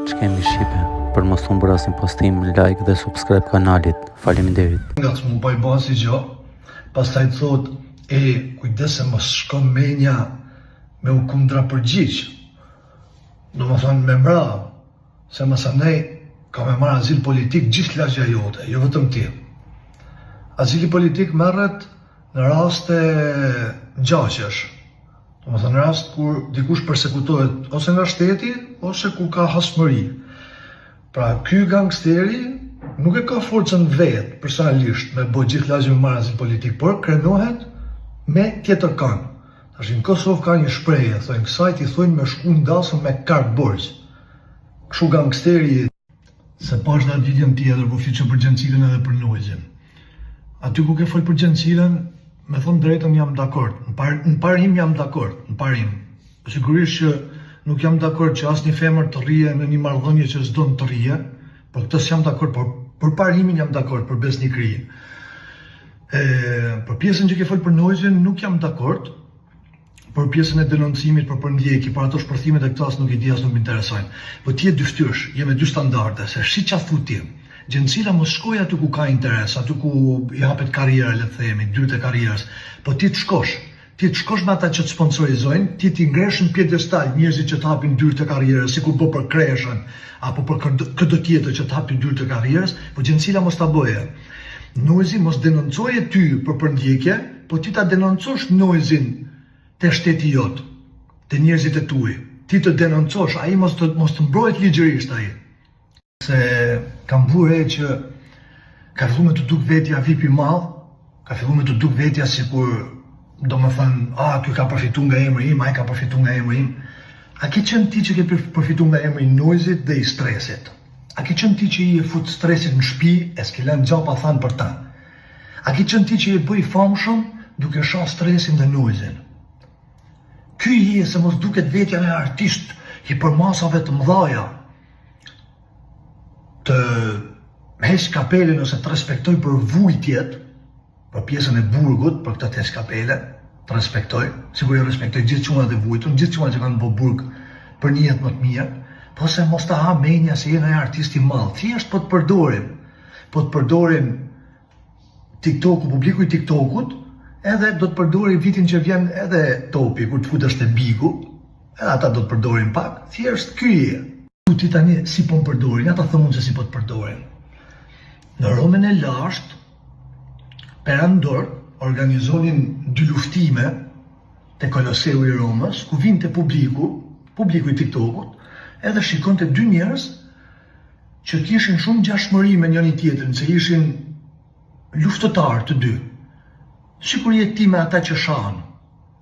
që kemi Shqipe, për mos të bërë asin postim, like dhe subscribe kanalit. Faleminderit. Nga të më pa i basi gjo, pastaj thot, kujdese mos shko menja me u kundra përgjigj. Do më thonë me mra, se mësanej ka me marrë azil politik gjithë lagja jote, jo vetëm ti. Azili politik merret në raste gjaqesh. Do më thonë në rast kur dikush persekutohet ose nga shteti, ose kur ka hasmëri. Pra, ky gangsteri nuk e ka forcën vetë, personalisht, me bo gjithë lagjë me marrë azil politik, por krenohet me tjetër kanë. Tash në Kosovë ka një shprehje, thonë kësajt i thonë me shku ndasën me kartë borgjë. Kështu gangsteri, se pash dhe videon tjetër, po fliqë për Gjencilën edhe për Nojgjën. Aty ku ke folë për Gjencilën, me thonë drejtën jam dakord. Në parim jam dakord, në parim. Sigurisht që nuk jam dakord që asnjë femër të rrije në një marrëdhënie që s'do të rrije, por këtë s'jam dakord, por për parimin jam dakord, për besnikërinë. Për pjesën që ke folë për Nojgjën nuk jam dakord, për pjesën e denoncimit, për ndjeki, për ato shpërthimet e këtas nuk i di, as nuk më interesojnë. Po ti e dy ftyrsh, je me dy standarde, se shi qa thu ti. Gjencila mos shkoj aty ku ka interes, aty ku i hapet karriera, le të themi, dyrët e karrierës, po ti të shkosh me ata që të sponsorizojnë, ti t'i ngresh në pjedestal njerëzit që të hapin dyrët e karrierës, sikur po për Kreshën, apo për këtë tjetër që të hapin dyrët e karrierës, po Gjencila mos ta bëje. Nojzi mos denoncoje ty për përndjekje, po ti ta denoncosh Nojzin të shteti jot, të njerëzit e tuaj. Ti të denoncosh, ai mos të mbrohet ligjërisht ai. Se kam vure që ka fillu me të duk vetja vip i madh, ka fillu me të duk vetja sikur do më thënë, ky ka përfitu nga emri im, ai ka përfitu nga emri im. A ke qenë ti që ke përfitu nga emri i Nojzit dhe i stresit? A ke qenë ti që i e fut stresit në shtëpi, e s'ke lënë gjapa thanë për ta? A ke qenë ti që i bëj famshëm duke shoh stresin dhe Nojzin? Ky je se mos duket vetja me artist i për masave të mëdhaja, të heq kapelen ose të respektoj për vujtjet, për pjesën e burgut, për këtë të heq kapelen, të respektoj, sigur e respektoj gjithë qunat e vujtun, gjithë qunat që kanë bë burg për një jetë më të mirë, po se mos ta ha menja se jena e artisti madh, thjesht po të përdorim TikTok-u, publiku i TikTok-ut, edhe do të përdorim vitin që vjen edhe topi, kur të futesh te bigu, edhe ata do të përdorim pak, thjesht ky je. Ti tani si po më përdorin, ata thëmun se si po të përdorin. Në Romën e lashtë, perandor organizonin 2 luftime te Koloseu i Romës, ku vinte publiku i TikTokut, edhe shikon të 2 njerëz që kishin shumë gjashmëri me njëri tjetrin, se ishin luftëtar të dy. Sikur je ti me ata që shahen,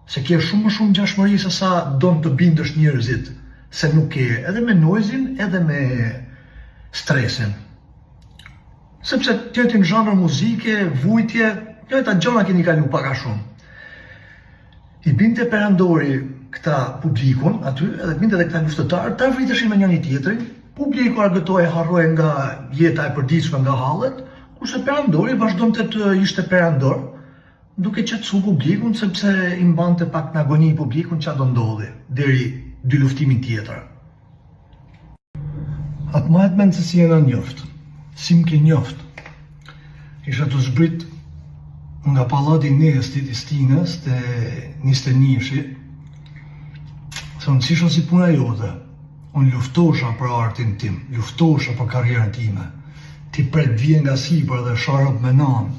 se ke shumë gjashmëri se sa don të bindësh njerëzit, se nuk ke edhe me Nojzin, edhe me stresin. Sepse tjetin zhanër muzike, vujtje, këta gjona keni kalu paka shumë. I binte perandori këta publikun aty, edhe binte dhe këta luftëtarë, ta vriteshin me njëri tjetrin, publiku argëtoi, harroi nga jeta e përditshme, nga hallet, kurse perandori vazhdonte të ishte perandor, duke qetësu publikun, sepse i mbante pak në agoni publikun që do ndodhi, deri 2 luftimin tjetër. Atë mahet menë se si jena njoft, si m'ke njoft. Isha të zbrit nga pallati Nestit i Stinës te 21-shi, se unë cisha si puna jote. Unë luftosha për artin tim, luftosha për karrierën time. Ti pret vjen nga sipër dhe sharop me nan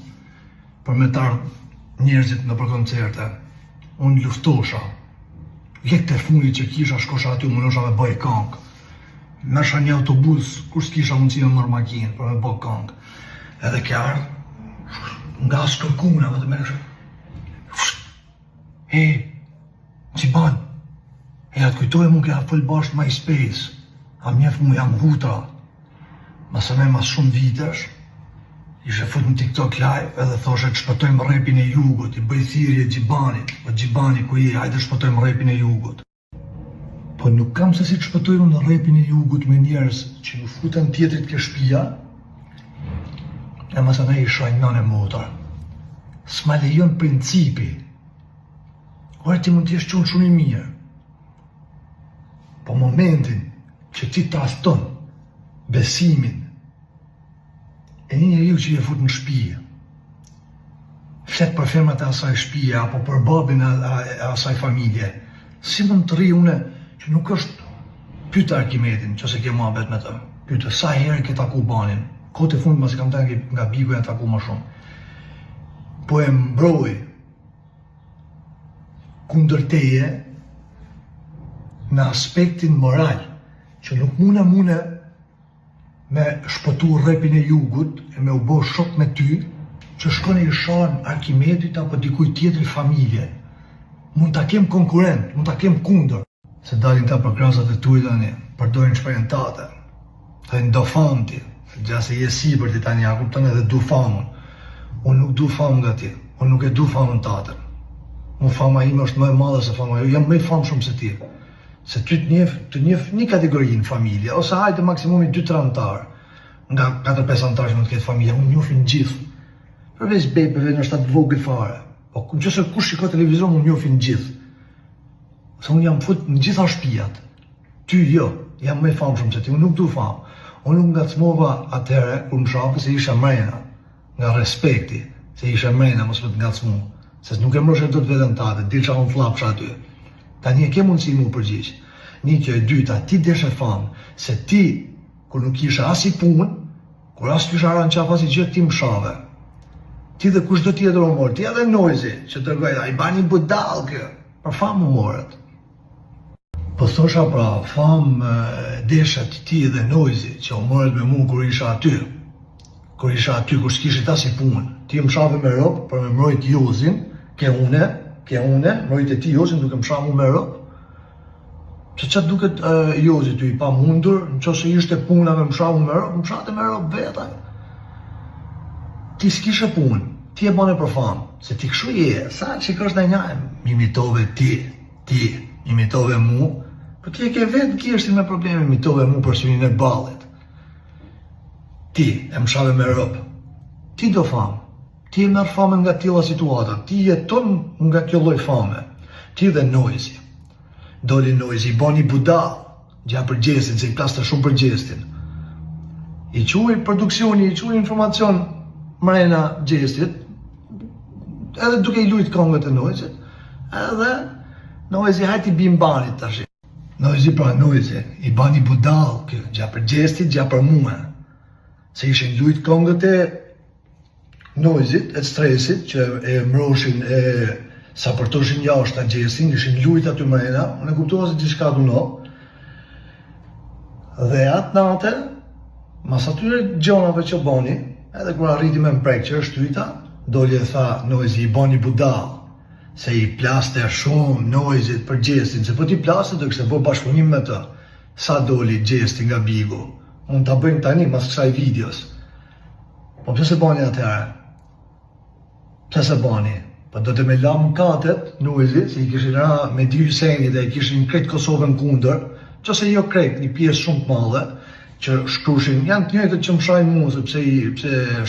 për me ardhur njerëzit në për koncerte. Unë luftosha. Lekë të fundit që kisha, shkosha aty, më nësha me bëj këngë. Mesha një autobus, kur s'kisha mundësi me marrë makinë për me bëj këngë. Edhe ke ardhë, nga skërkuna, dhe të me nësha. Gjiban, atë kujtoj mu kja fëll bashkë MySpace, a mjef mu jam hutra. Mase me mas shumë vitesh, ishe fut në TikTok live edhe thoshe të shpëtojmë repin e jugut, i bëj thirrje Gjibanit, po Gjibani ku je, hajde shpëtojmë repin e jugut. Po nuk kam se si të shpëtojmë në repin e jugut me njerëz që nuk futen tjetrit ke shtëpia, e mase ne i shajnë nën e motor. S'ma lejon principi. Ore ti mund t'jesh qunë shumë i mirë, po momentin që ti trashton besimin e një njeriu që je fut në shtëpi, flet për femrat e asaj shtëpie apo për babin e asaj familje, si mund të rri une që nuk është pyeta Arkimedin, nëse ke mohabet me të. Pyeta sa herë ke taku banin. Kohët e fundit mos kam thënë nga bigu janë taku më shumë. Po e mbroj kundër teje në aspektin moral, që nuk mune me shpëtu rrepin e jugut e me u bo shok me ty, që shkone i shan Arkimedit apo dikuj tjetri familje. Mund ta kem konkurent, mund ta kem kundër. Se dalin ta për krasat e tuj tani, përdorin shprehjen tate. Thënë do famë ti, gjase je sipër ti tani, a kupton edhe du famën. Unë nuk du famë nga ti, unë nuk e du famën tatën. Unë fama ime është më e madhe se fama, jam më i famë shumë se ti. Se ty të njef një kategori në familje, ose hajtë maksimumi 2-3 antarë. Nga 4-5 antarë që më të ketë familje, unë njofin gjithë. Përveç bebeve në shtatë vogël fare. Po nëse kush shikoj televizor, unë njofin gjithë. Se unë jam fut në gjitha shtëpiat. Ty jo, jam më i famshëm se ti, unë nuk du famë. Unë nuk ngacmova atëherë kur më shapë se isha mrena, nga respekti, se isha mrena, mos më të ngacmu. Se nuk e mroshe do të vetën tate, di qa unë flapsha aty. Tani e ke mundësi mu përgjigj. Një kjo e dyta, ti deshe famë, se ti, kur nuk isha as i punë, kur as ty shara në qafa si gjithë ti më shave. Ti dhe kush do tjetër o morë, ti edhe Noizi, që të rgojta, i bani budal kjo, për famë u morët. Po thosha pra, famë deshet ti dhe Noizi, që o morët me mu kur isha aty, kur s'kishit as i punë. Ti më shave me ropë për me mrojt Jozin, ke une, mrojt e ti Jozin duke më shamu me ropë. Që qatë duket Jozi ty i pa mundur, në që se ishte puna me më shamu me ropë, më shate me ropë vetaj. Ti s'kishe punë, ti e bane për famë, se ti këshu je, sa që kështë në njajmë, imitove ti, imitove mu, për ti e ke vetë kishtin me probleme, imitove mu për synin e balit. Ti e më shave me ropë, ti do famë, ti e merë fame nga tila situata, ti jeton nga kjo lloj fame, ti dhe Noizi. Doli Noizi, i bani budal, gja për gjestin, se i plaste shumë për gjestin. I quaj produksioni, i quaj informacion mrena gjestit, edhe duke i lujt kongët e Noizit, edhe Noizi hajti bim banit tash. Noizi, i bani budal, gja për gjestit, gja për mua. Se ishin lujt kongët e Noizit, e stresit, që e mroshin, sa përtoshin jashtë të gjestin, ishin lujt aty mrena, unë e kuptova se diçka du no. Dhe atë nate, mas atyre gjonave që boni, edhe kur arriti me mprek që është tyta, doli e tha Noizi, i bani budal, se i plaste shumë Noizit për gjestin, se po ti plaste do kështë e bo bashkëpunim me të, sa doli gjestin nga bigu. Mund të bëjmë tani mas kësaj videos. Po pëse se bani atëherë? Pëse se bani? Po do të me lamë katet, Noizi, se i kishin ra me dy Hyseni dhe i kishin krejt Kosovën kundër, që se jo krejt, një pjesë shumë të madhe, që shkrushin, janë të njëjtët që më shajnë mu, sepse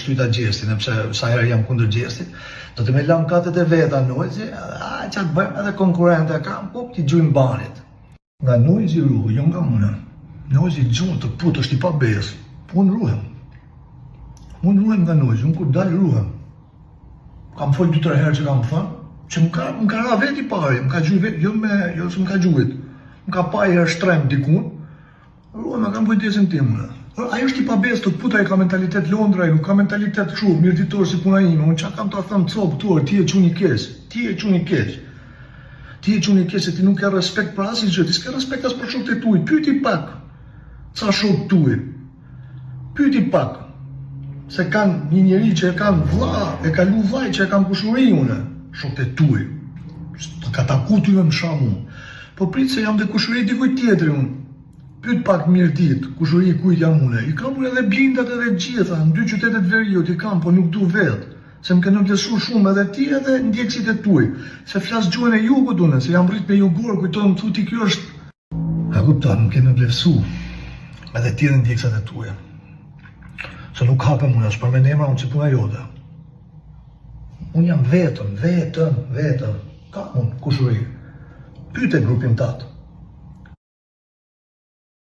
shtyta gjestin, sepse sa herë jam kundër gjestit, do të me lamë katet e veta Noizi, a që atë bëjmë edhe konkurente kam, po ti gjujmë banit. Nga Noizi ruhu, jo nga mune. Noizi gjunë të putë është i pa besë, po unë ruhem. Unë ruhem nga Noizi, unë kur dalë ruhem. Kam folë 2-3 herë që kam thënë, që më ka ra veti pari, më ka gjuj veti, jo se më ka gjujit. Më ka pa i herë shtrem dikun, ruhem e kam vojtesin tim. Ajo është i pa besë, të puta i ka mentalitet Londra, nuk ka mentalitet shumë, mirë ditor si puna ime, unë qa kam të thëmë copë tuar, ti e quni keq, ti e quni keq. Ti e quni keq se ti nuk ka respekt për asin gjë, ti s'ka respekt as për shokët e tuj, pyti pak. Ca shokë tuj, pyti pak, se kanë një njeri që e kanë vlla, e ka lu vllaj që e kanë kushuri une, shokët e tuj, ka taku ty me më shamu, po pritë se jam dhe kushuri dikuj tjetëri unë, pyt pak mirë ditë, kushuri kujt jam une, i kam une edhe blindat edhe gjitha, në 2 qytetet veriut i kam, po nuk du vetë, se më kënë vlesu shumë edhe ti edhe ndjekësit e tuj, se flasë gjuhën e jugut une, se jam rrit me jugor, kujtojnë më thuti kjo është, a kupta, më kënë vlesu, edhe ti edhe ndjekësat e tuja. Se nuk hapem unë, është për me nemra unë që puna jote. Unë jam vetëm, ka unë, kushuri. Pyte grupin tatë.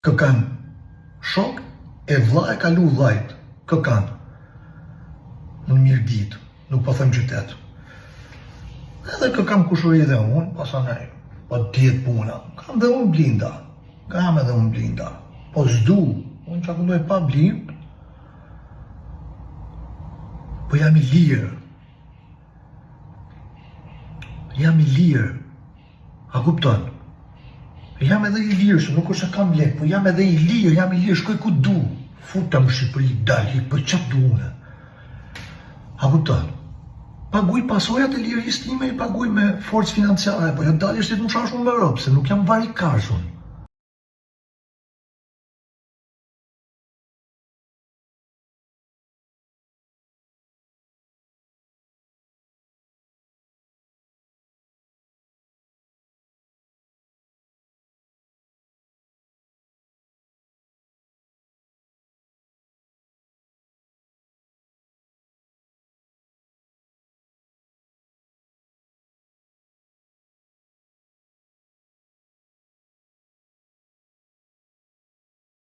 Kë kanë shok e vlla e kalu vllajt, kë kanë. Në mirë ditë, nuk po them qytet. Edhe kë kam kushuri dhe unë, pasanaj, po tjetë puna. Kam dhe unë blinda. Po s'du, unë që akundoj pa blind, po jam i lirë. A kupton? Jam edhe i lirë, se nuk është se kam lek, po jam edhe i lirë, shkoj ku du. Futam Shqipëri, dalë, për qatë du une. A kupton? Paguj pasojat e lirisë time, i paguj me forcë financiare, po jo dalë është të më shash unë me Europë, se nuk jam varikash unë.